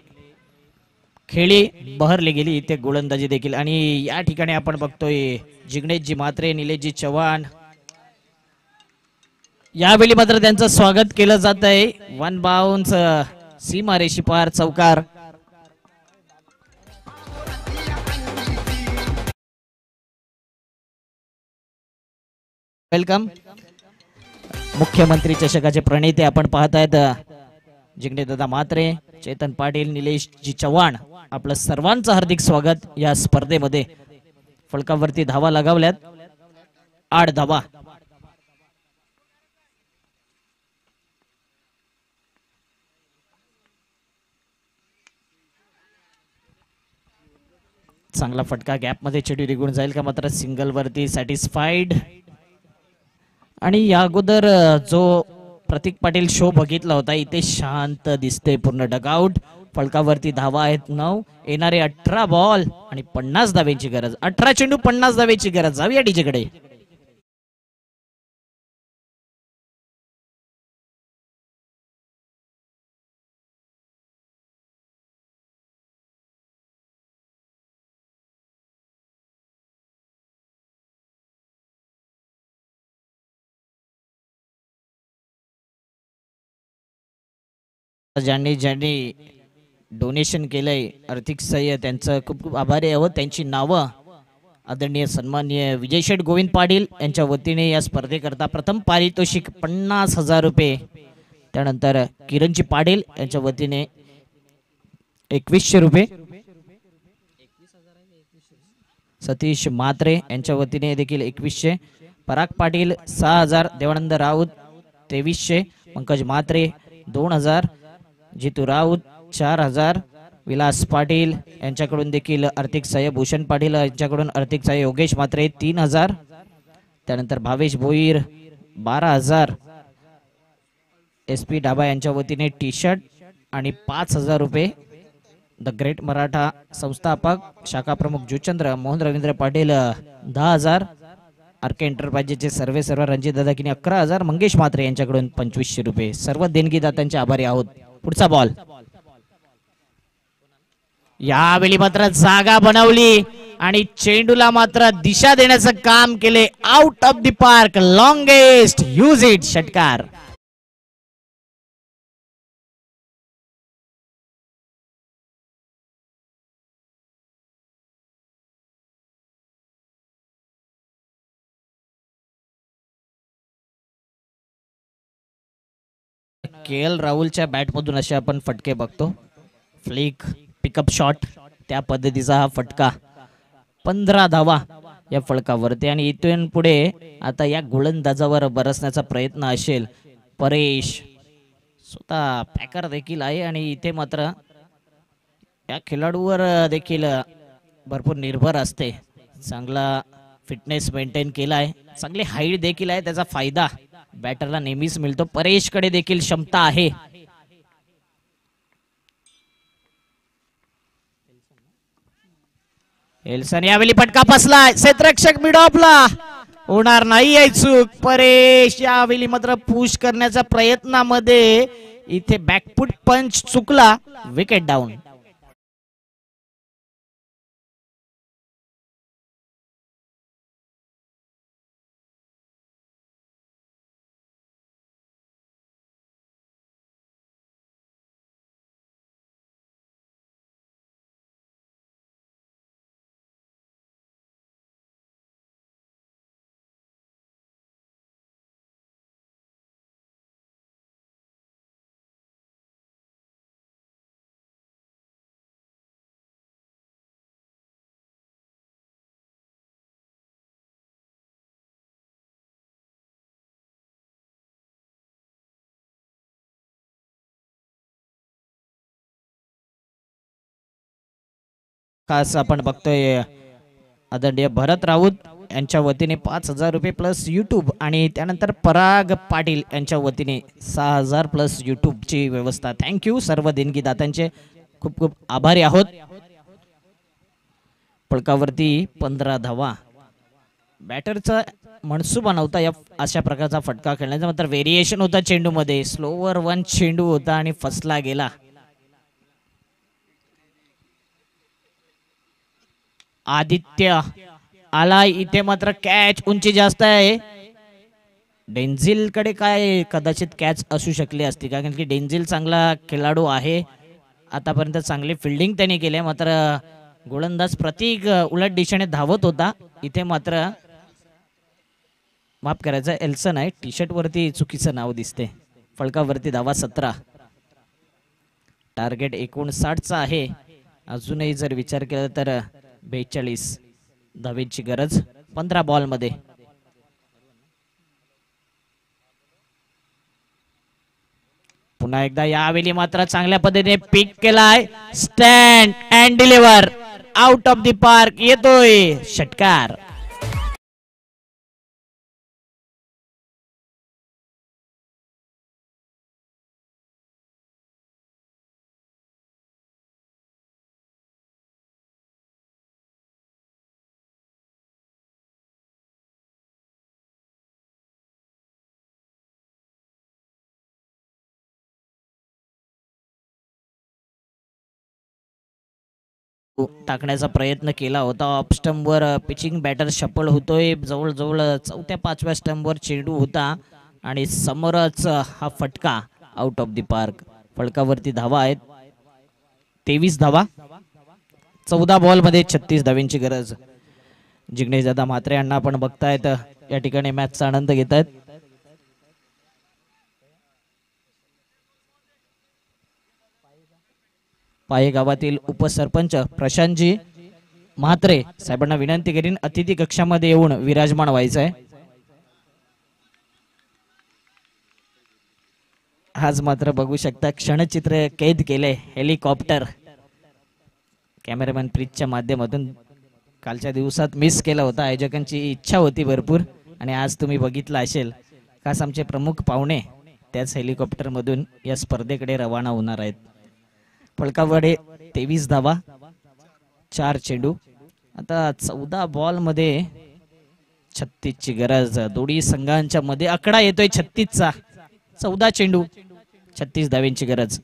खेळी बहरली गेली, इथे गोलंदाजी देखील. आणि या ठिकाणी आपण बघतोय जिग्नेशजी म्हात्रे, निलेशजी चव्हाण. यावेळी मात्र त्यांचं स्वागत केलं जात आहे. 1 बाउन्स सीमा रेषी पार चौकार. वेलकम. मुख्यमंत्री चषकाचे प्रणेते आपण पाहत आहेत जिग्नेश दादा म्हात्रे, चेतन पाटील, निलेश जी चव्हाण. आपलं सर्वांचं हार्दिक स्वागत या स्पर्धेमध्ये. फलकावरती धावा लगावल्यात 8 धावा. चांगला फटका गॅप मध्ये चेंडू निघून जाईल का, मात्र सिंगल वरती सॅटिस्फाईड. आणि या अगोदर जो प्रतीक पाटील शो बघितला होता इथे शांत दिसते पूर्ण डगआउट. फलकावरती धावा आहेत 9. येणारे 18 बॉल आणि 50 धावेची गरज. 18 चेंडू 50 धावेची गरज. जाऊया डीजे कडे. ज्यांनी ज्यांनी डोनेशन केलंय आर्थिक सहाय्य त्यांचं खूप खूप आभारी आहोत. त्यांची नावं आदरणीय सन्माननीय विजय शेठ गोविंद पाटील यांच्या वतीने या स्पर्धेकरता प्रथम पारितोषिक 50,000 रुपये. त्यानंतर किरणजी पाटील यांच्या वतीने 2100 रुपये. सतीश म्हात्रे यांच्या वतीने देखील 2100. पराग पाटील 6000. देवानंद राऊत 2300. पंकज म्हात्रे 2000. जितू राऊत 4000. विलास पाटील यांच्याकडून देखील आर्थिक सहाय्य. भूषण पाटील यांच्याकडून आर्थिक सहाय्य. योगेश म्हात्रे 3000. त्यानंतर भावेश भोईर 12000. SP डाबा यांच्या वतीने टी शर्ट आणि 5,000 रुपये द ग्रेट मराठा संस्थापक शाखा प्रमुख जुचंद्र मोहन रवींद्र पाटील 10,000 आरके एंटरप्राइजेसचे सर्व रणजित दादा किनी 11,000 मंगेश म्हात्रे यांच्याकडून 2,500 रुपये. सर्व देणगीदात्यांचे आभारी आहोत. पुढचा बॉल यावेळी मात्र जागा बनवली आणि चेंडूला मात्र दिशा देण्याचं काम केले. Out of the park, longest use it, षटकार. KL राहुलच्या बॅटमधून असे आपण फटके बघतो. फ्लिक, पिकअप शॉट, त्या पद्धतीचा हा फटका. 15 धावा या फलकावरती आणि इथून पुढे आता या गोलंदाजावर बरसण्याचा प्रयत्न असेल. परेश स्वतः पॅकर देखील आहे आणि इथे मात्र या खेळाडूवर देखील भरपूर निर्भर असते. चांगला फिटनेस मेंटेन केलाय, चांगली हाईट देखील आहे, त्याचा फायदा बॅटरला नेहमीच मिळतो. परेशकडे देखील क्षमता आहे. एल्सन यावेळी फटका फसलाय. क्षेत्ररक्षक मिडॉपला होणार नाही आहे चूक. परेश यावेळी मात्र पुश करण्याच्या प्रयत्नामध्ये इथे बॅकफुट पंच चुकला. Wicket down. खास आपण बघतोय आदरणीय भरत राऊत यांच्या वतीने 5,000 रुपये प्लस यूट्यूब आणि त्यानंतर पराग पाटील यांच्या वतीने 6,000 प्लस यूट्यूबची व्यवस्था. थँक्यू सर्व देणगीदात्यांचे खूप खूप आभारी आहोत. फलकावरती 15 धावा. बॅटरचा मनसुबा नव्हता या अशा प्रकारचा फटका खेळण्याचा, मात्र व्हेरिएशन होता चेंडूमध्ये. स्लोवर वन चेंडू होता आणि फसला गेला. आदित्य आला इथे मात्र कॅच उंची जास्त आहे. डेंझिल कडे काय कदाचित कॅच असू शकली असती, कारण की डेंझिल चांगला खेळाडू आहे. आतापर्यंत चांगली फिल्डिंग त्याने केली, मात्र गोलंदाज प्रतीक उलट दिशेने धावत होता. इथे मात्र माफ करायचं, एल्सन आहे. टी शर्ट वरती चुकीचं नाव दिसते. फलकावरती धावा 17. टार्गेट 59चा आहे. अजूनही जर विचार केला तर 42 धावेची गरज 15 बॉल मध्ये. पुन्हा एकदा यावेळी मात्र चांगल्या पद्धतीने पिक केलाय. Stand and deliver. Out of the park येतोय षटकार. टाकण्याचा प्रयत्न केला होता. ऑफ स्टंपवर पिचिंग बॅटर शफल होतोय. जवळजवळ 4-5व्या स्टंपवर चेंडू होता आणि समोरच हा फटका. Out of the park. फलकावरती धावा आहेत 23 धावा. 14 बॉल मध्ये 36 धावांची गरज. जिग्नेश दादा म्हात्रे यांना आपण बघतायत या ठिकाणी मॅचचा आनंद घेत आहेत. पाये गावातील उपसरपंच प्रशांतजी म्हात्रे साहेबांना विनंती करीन अतिथी कक्षामध्ये येऊन विराजमान व्हायचं आहे. आज मात्र बघू शकता क्षणचित्र कैद केले. हेलिकॉप्टर कॅमेरामॅन प्रीतच्या माध्यमातून कालच्या दिवसात मिस केला होता. आयोजकांची इच्छा होती भरपूर आणि आज तुम्ही बघितलं असेल. खास आमचे प्रमुख पाहुणे त्याच हेलिकॉप्टर मधून या स्पर्धेकडे रवाना होणार आहेत. फलकावडे 23 धावा, 4 चेंडू. आता 14 बॉल मध्ये 36 ची गरज. दोन्ही संघांच्या मध्ये आकडा येतोय 36 चा. 14 चेंडू, 36 धाव्यांची गरज.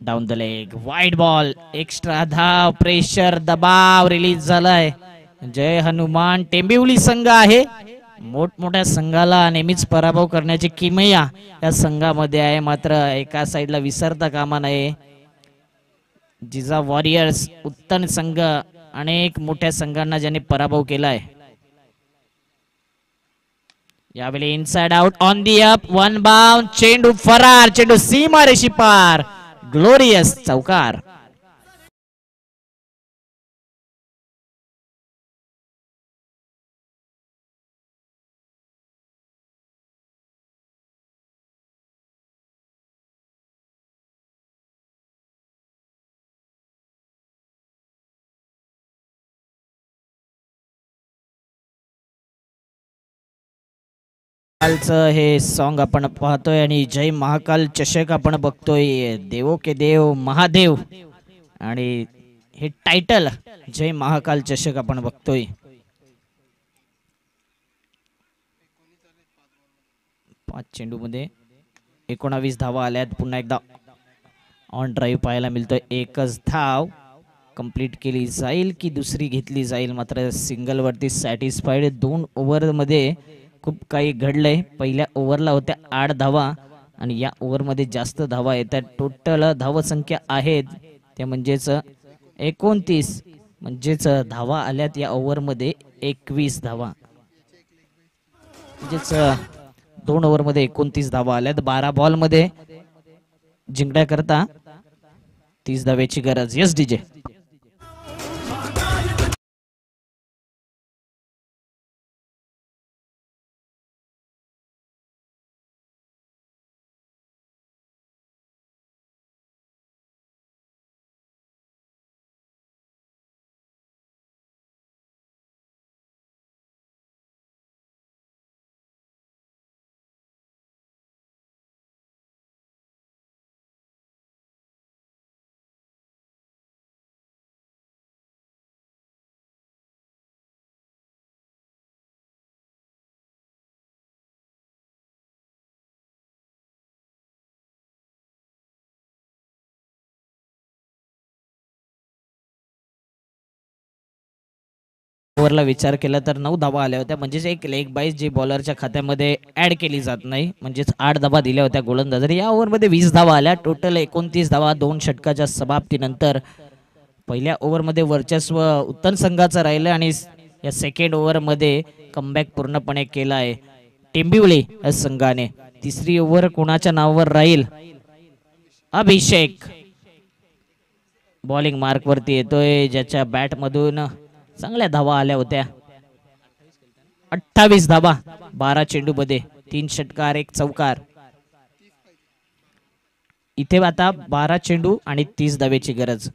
Down the leg, wide ball, extra धाव, प्रेशर, दबाव रिलीज झालाय. जय हनुमान टेंबिवली संघ आहे. मोठमोठ्या संघाला नेहमीच पराभव करण्याची किमया या संघामध्ये आहे. मात्र एका साईडला विसरता कामा नये. जिजा वॉरियर्स उत्तम संघ अनेक मोठ्या संघांना ज्याने पराभव केलाय. यावेळी inside out, on the up, one bound, चेंडू फरार, चेंडू सीमा रेषी पार, ग्लोरियस चौकार. हे सॉन्ग आपण पाहतोय आणि जय महाकाल चषक आपण बघतोय. देवो के देव महादेव आणि हे टायटल जय महाकाल चषक आपण बघतोय. 5 चेंडू मध्ये 19 धावा आल्यात. पुन्हा एकदा ऑन ड्राईव्ह पाहायला मिळतोय. एकच धाव कंप्लीट केली जाईल की दुसरी घेतली जाईल. मात्र सिंगल वरती सॅटिस्फाईड. 2 ओव्हर मध्ये खूप काही घडलंय. पहिल्या ओव्हरला होत्या 8 धावा आणि या ओव्हरमध्ये जास्त धावा येतात. टोटल धावसंख्या आहेत ते म्हणजेच 29, म्हणजेच धावा आल्यात या ओव्हरमध्ये 21 धावा. म्हणजेच 2 ओव्हरमध्ये 29 धावा आल्यात. 12 बॉल मध्ये जिंकण्याकरता 30 धाव्याची गरज. Yes DJ. ओव्हरला विचार केला तर 9 धावा आल्या होत्या. म्हणजेच एक लेग बाईज जी बॉलरच्या खात्यामध्ये ऍड केली जात नाही. म्हणजेच 8 धावा दिल्या होत्या गोलंदाजांनी. या ओव्हरमध्ये 20 धावा आल्या. टोटल 29 धावा 2 षटकाच्या समाप्तीनंतर. पहिल्या ओव्हरमध्ये वर्चस्व उत्तम संघाचं राहिलं आणि या सेकंड ओव्हरमध्ये कमबॅक पूर्णपणे केला आहे टेंबिवली या संघाने. तिसरी ओव्हर कोणाच्या नावावर राहील? अभिषेक बॉलिंग मार्क वरती येतोय, ज्याच्या बॅट मधून चांगल्या धावा आल्या होत्या. 28 धावा 12 चेंडू मध्ये, 3 षटकार 1 चौकार. इथे आता 12 चेंडू आणि 30 धावेची गरज.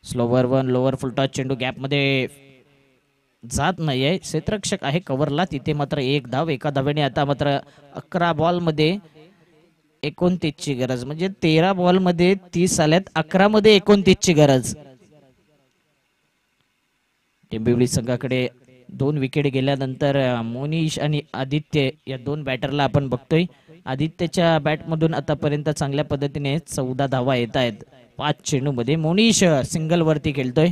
स्लोवर वन लोअर फुलटॉस चेंडू गॅप मध्ये जात नाहीये. क्षेत्ररक्षक आहे कव्हरला, तिथे मात्र 1 धाव. एका धावेने आता मात्र 11 बॉल मध्ये 29 ची गरज. म्हणजे 13 बॉल मध्ये 30 आल्यात, 11 मध्ये 29 ची गरज. टेंबिवली संघाकडे 2 विकेट गेल्यानंतर मोनिश आणि आदित्य या 2 बॅटरला आपण बघतोय. आदित्यच्या बॅट मधून आतापर्यंत चांगल्या पद्धतीने 14 धावा येत आहेत 5 चेंडू मध्ये. मोनिश सिंगल वरती खेळतोय.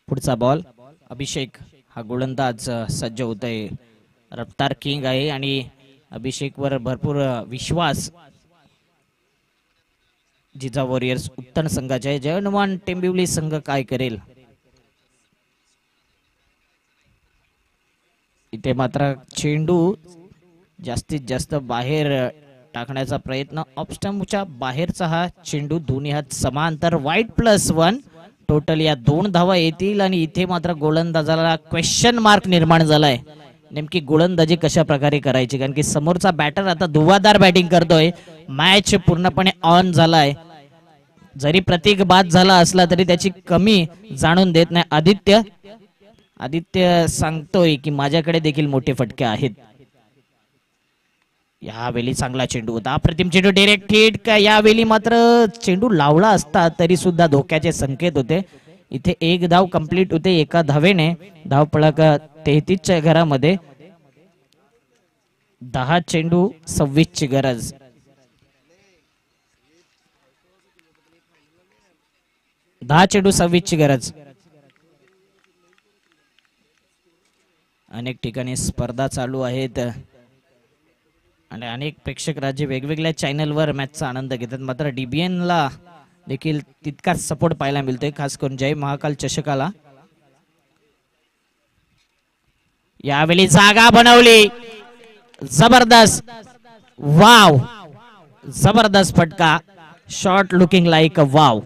पुढचा बॉल. अभिषेक हा गोलंदाज सज्ज होतोय. रफ्तार किंग आहे आणि अभिषेक वर भरपूर विश्वास जिजा वॉरियर्स उत्तम संघाचे आहे. जयनुमान टेंबिवली संघ काय करेल? इथे मात्र चेंडू जास्तीत जास्त बाहेर टाकण्याचा प्रयत्न. ऑफ स्टंपच्या बाहेरचा हा चेंडू, दोन्ही हात समांतर. वाईड +1 टोटल या 2 धावा येतील आणि इथे मात्र गोलंदाजाला क्वेश्चन मार्क निर्माण झालाय. नेमकी गोलंदाजी कशा प्रकारे करायची, कारण की समोरचा बॅटर आता धुवाधार बॅटिंग करतोय. मॅच पूर्णपणे ऑन झालाय. जरी प्रतीक बाद झाला असला तरी त्याची कमी जाणून देत नाही आदित्य सांगतोय की माझ्याकडे देखील मोठे फटके आहेत. यावेळी चांगला चेंडू होता, अप्रतिम चेंडू, डायरेक्ट हिट. का यावेळी मात्र चेंडू लावला असता तरी सुद्धा धोक्याचे संकेत होते. इथे 1 धाव कंप्लीट होते 1 धावेने. धावफलक 33 च्या घरामध्ये 10 चेंडू 26 ची गरज. दहा चेंडू 26 ची गरज. अनेक ठिकाणी स्पर्धा चालू आहेत आणि अनेक प्रेक्षक राज्य वेगवेगळ्या चॅनलवर मॅचचा आनंद घेतात. मात्र DBN ला देखील तितकाच सपोर्ट पाहायला मिळतोय, खास करून जय महाकाल चषकाला. यावेळी जागा बनवली, जबरदस्त, वाव, जबरदस्त फटका. Shot looking like a wow.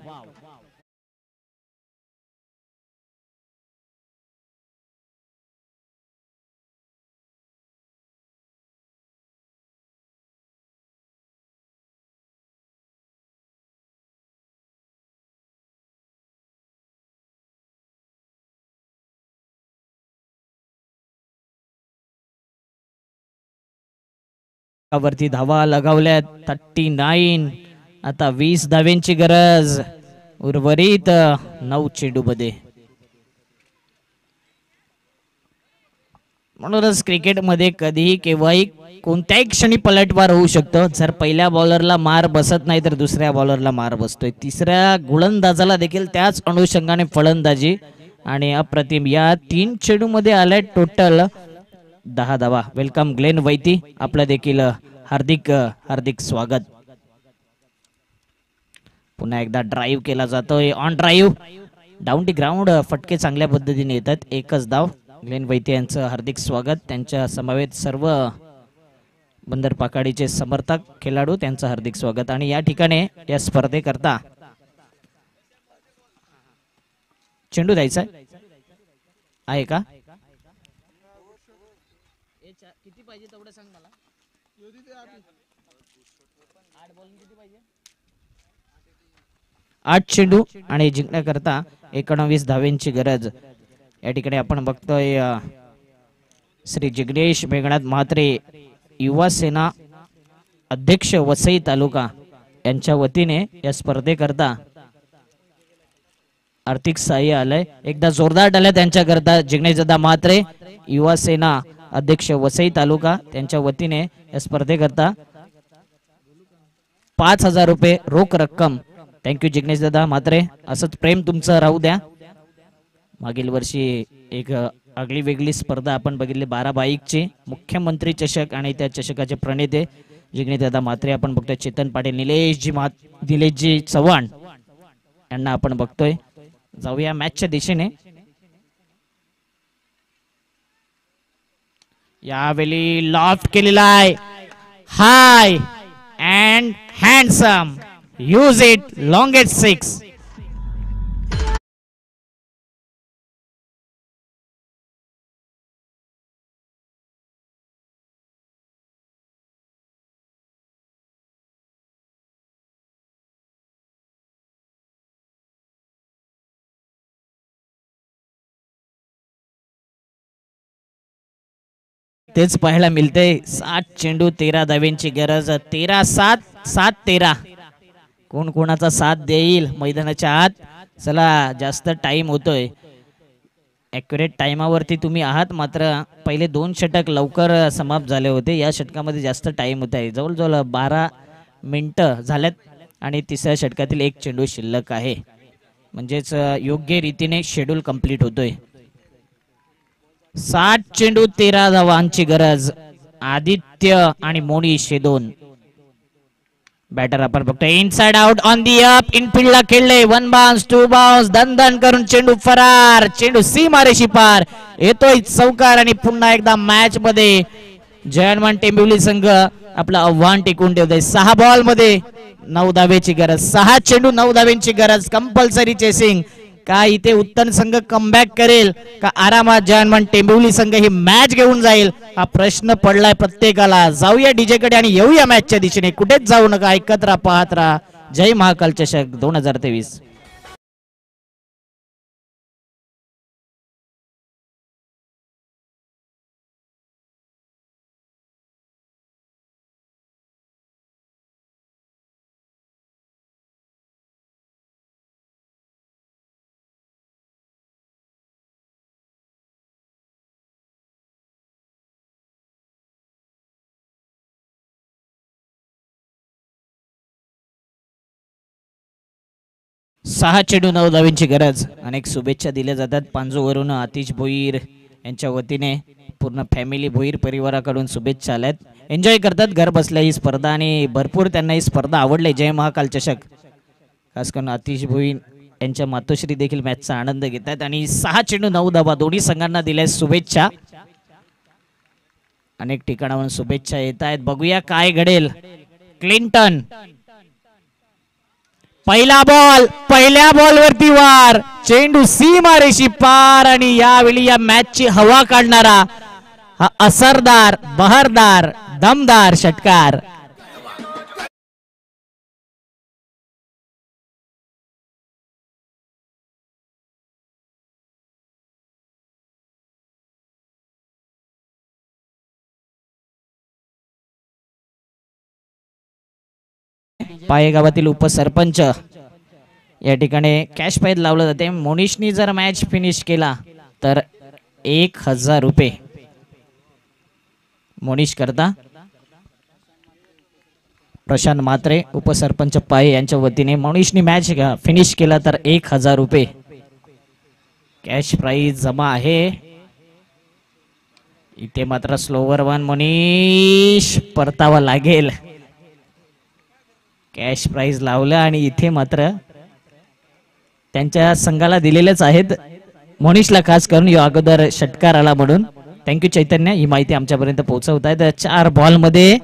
वरती धावा लगावल्या 39. आता 20 धाव्यांची गरज. उर्वरित 9 चेंडू मध्ये. म्हणूनच क्रिकेटमध्ये कधीही केव्हाही कोणत्याही क्षणी पलटवार होऊ शकतो. जर पहिल्या बॉलरला मार बसत नाही तर दुसऱ्या बॉलरला मार बसतोय. तिसऱ्या गोलंदाजाला देखील त्याच अनुषंगाने फलंदाजी आणि अप्रतिम. या 3 चेंडू मध्ये आलाय टोटल 10 धावा. वेलकम ग्लेन वैती, आपलं देखील हार्दिक हार्दिक स्वागत. पुन्हा एकदा ड्राईव्ह केला जातोय, on drive, down T ground. फटके चांगल्या पद्धतीने येतात. 1च धाव. ग्लेन वैती यांचं हार्दिक स्वागत. त्यांच्या समवेत सर्व बंदर पाकाडीचे समर्थक खेळाडू त्यांचं हार्दिक स्वागत. आणि या ठिकाणी या स्पर्धेकरता चेंडू द्यायचा आहे का? किती पाहिजे तेवढं सांग मला. 8 चेंडू आणि जिंकण्याकरता 19 धावेंची गरज. या ठिकाणी आपण बघतोय श्री जिग्नेश मेघनाथ म्हात्रे, युवा सेना अध्यक्ष वसई तालुका यांच्या वतीने या स्पर्धेकरता आर्थिक सहाय्य आलंय. एकदा जोरदार टाळ्या त्यांच्याकरता. जिग्नेश दादा म्हात्रे, युवा सेना अध्यक्ष वसई तालुका, त्यांच्या वतीने या स्पर्धेकरता 5000 रुपये रोख रक्कम. थँक्यू जिग्नेश दादा म्हात्रे, असंच प्रेम तुमचं राहू द्या. मागील वर्षी एक आगळी वेगळी स्पर्धा आपण बघितली 12 बाईकची, मुख्यमंत्री चषक, आणि त्या चषकाचे प्रणेते जिग्नेश दादा म्हात्रे आपण बघतोय. चेतन पाटील, निलेशजी चव्हाण यांना आपण बघतोय. जाऊया मॅचच्या दिशेने. यावेळी लॉफ्ट केलेला आहे, high and handsome, use it, longest 6. तेच पाहायला मिळते. 7 चेंडू 13 धावेंची गरज. 13-7, 7-13. कोण कोणाचा साथ देईल मैदानाच्या आत. चला, जास्त टाइम होतोय. ॲक्युरेट टाइमावरती तुम्ही आहात, मात्र पहिले 2 षटक लवकर समाप्त झाले होते. या षटकामध्ये जास्त टाइम होत आहे, जवळजवळ 12 मिनिटं झाल्यात आणि तिसऱ्या षटकातील 1 चेंडू शिल्लक आहे. म्हणजेच योग्य रीतीने शेड्यूल कंप्लीट होतोय. 7 चेंडू 13 धावांची गरज. आदित्य आणि मोनिश हे 2 बॅटर आपण बघतो. Inside out, on the up, इनफिल्डला खेळले. 1 बाउन्स, 2 बाउन्स, दन करून चेंडू फरार. चेंडू सीमारेषी पार येतोय चौकार. आणि पुन्हा एकदा मॅच मध्ये जयमान टेंबिवली संघ आपलं आव्हान टिकून ठेवतोय. 6 बॉल मध्ये 9 धावेची गरज. 6 चेंडू 9 धावेंची गरज. Compulsory chasing. का इथे उत्तन संघ कमबॅक करेल का आरामात जयनमन टेंबिवली संघ ही मॅच घेऊन जाईल हा प्रश्न पडलाय प्रत्येकाला. जाऊया डीजे कडे आणि येऊया मॅचच्या दिशेने. कुठेच जाऊ नका, ऐकत राहा, पाहत राहा जय महाकाल चषक 2023. सहा चेंडू 9 धावांची गरज. अनेक शुभेच्छा दिल्या जातात पांजूवरून. आतिश भोईर यांच्या वतीने पूर्ण फॅमिली भोईर परिवाराकडून शुभेच्छा आल्यात. एन्जॉय करतात घर बसल्या ही स्पर्धा आणि भरपूर त्यांना ही स्पर्धा आवडली. जय महाकाल चषक खास करून आतिश भोईर यांच्या मातोश्री देखील मॅचचा आनंद घेतात आणि 6 चेंडू 9 धावा दोन्ही संघांना दिल्या शुभेच्छा. अनेक ठिकाणाहून शुभेच्छा येत आहेत. बघूया काय घडेल. क्लिंटन पहिला बॉल, पहिल्या बॉलवरती वार, चेंडू सीमारेषी पार आणि यावेळी या मॅचची हवा काढणारा हा असरदार, बहरदार, दमदार षटकार. पाये गावातील उपसरपंच या ठिकाणी कॅश प्राइज लावलं जाते. मोनिशनी जर मॅच फिनिश केला तर 1000 रुपये मोनिश करता. प्रशांत मात्रे उपसरपंच पाये यांच्या वतीने मोनिशनी मॅच फिनिश केला तर 1000 रुपये कॅश प्राइज जमा आहे. इथे मात्र स्लोवर वन मोनिश परतावा लागेल. कॅश प्राइज लावलं आणि इथे मात्र त्यांच्या संघाला दिलेलेच आहेत. मोनिशला खास करून या अगोदर षटकार आला म्हणून थँक्यू चैतन्य, ही माहिती आमच्यापर्यंत पोहोचवत आहे. 4 बॉल मध्ये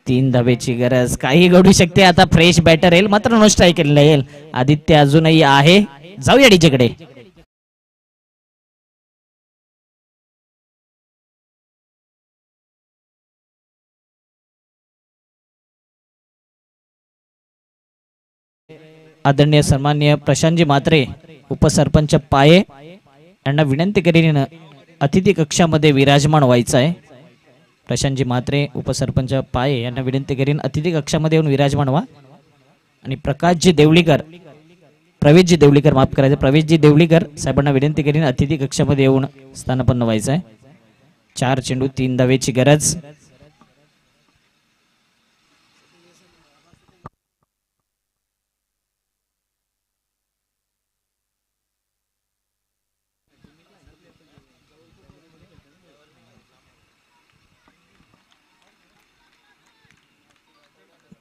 3 धावेची गरज. काही घडू शकते. आता फ्रेश बॅटर येईल मात्र नो स्ट्राईक येईल. आदित्य अजूनही आहे. जाऊया डीजे कडे. आदरणीय सन्माननीय प्रशांतजी म्हात्रे उपसरपंच पाये यांना विनंती करीन अतिथी कक्षामध्ये विराजमान व्हायचं आहे. प्रशांतजी म्हात्रे उपसरपंच पाये यांना विनंती करीन अतिथी कक्षामध्ये येऊन विराजमान व्हा. आणि प्रवेशजी देवलीकर माफ करायचं, प्रवेशजी देवलीकर साहेबांना विनंती करीन अतिथी कक्षामध्ये येऊन स्थानापन्न व्हायचं आहे. 4 चेंडू 3 धावेची गरज.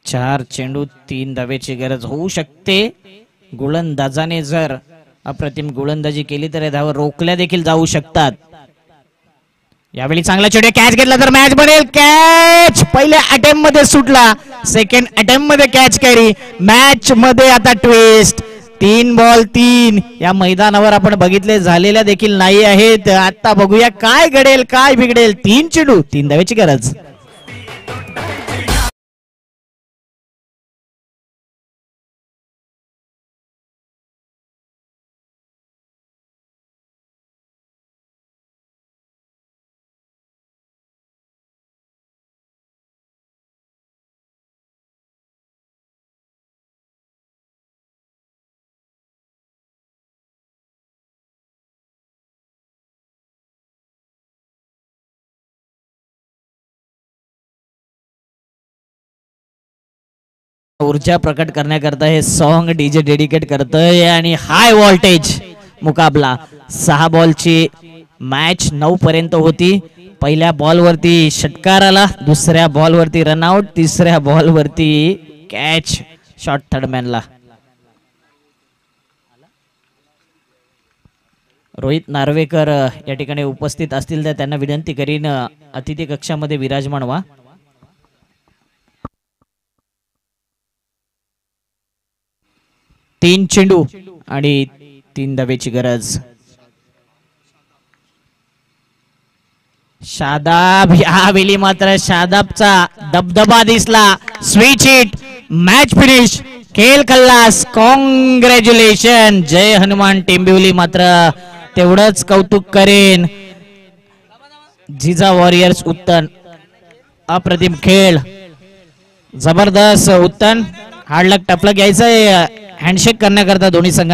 चार चेंडू 3 धावेची गरज होऊ शकते. गोलंदाजाने जर अप्रतिम गोलंदाजी केली तर धावा रोखल्या देखील जाऊ शकतात. यावेळी चांगला चेंडू कॅच घेतला तर मॅच बनेल. कॅच पहिल्या अटेम्प्ट मध्ये सुटला, सेकंड अटेम्प्ट मध्ये कॅच करी. मॅच मध्ये आता ट्विस्ट. 3 बॉल 3 या मैदानावर आपण बघितले झालेल्या देखील नाही आहेत. आता बघूया काय घडेल काय बिघडेल. 3 चेंडू 3 धावेची गरज. ऊर्जा प्रकट करण्याकरता हे सॉन्ग डीजे डेडिकेट करतोय आणि हाय व्होल्टेज मुकाबला. 6 बॉलची मॅच 9 पर्यंत होती. पहिल्या बॉल वरती षटकार आला, दुसऱ्या बॉल वरती रनआउट, तिसऱ्या बॉल वरती कॅच शॉर्ट थर्डमॅनला. रोहित नार्वेकर या ठिकाणी उपस्थित असतील तर त्यांना विनंती करीन अतिथी कक्षामध्ये विराजमान व्हा. तीन चेंडू आणि 3 धावेची गरज. शादाब यावेळी मात्र शादाबचा दबदबा दिसला. स्विच हिट, मॅच फिनिश, खेळ खल्लास. कॉंग्रॅच्युलेशन. जय हनुमान टेंबिवली मात्र तेवढंच कौतुक करेन. जिजा वॉरियर्स उत्तन अप्रतिम खेळ, जबरदस्त. उत्तन हार्ड लक टफलक घ्यायचंय हँडशेक करण्याकरता दोन्ही संघांना.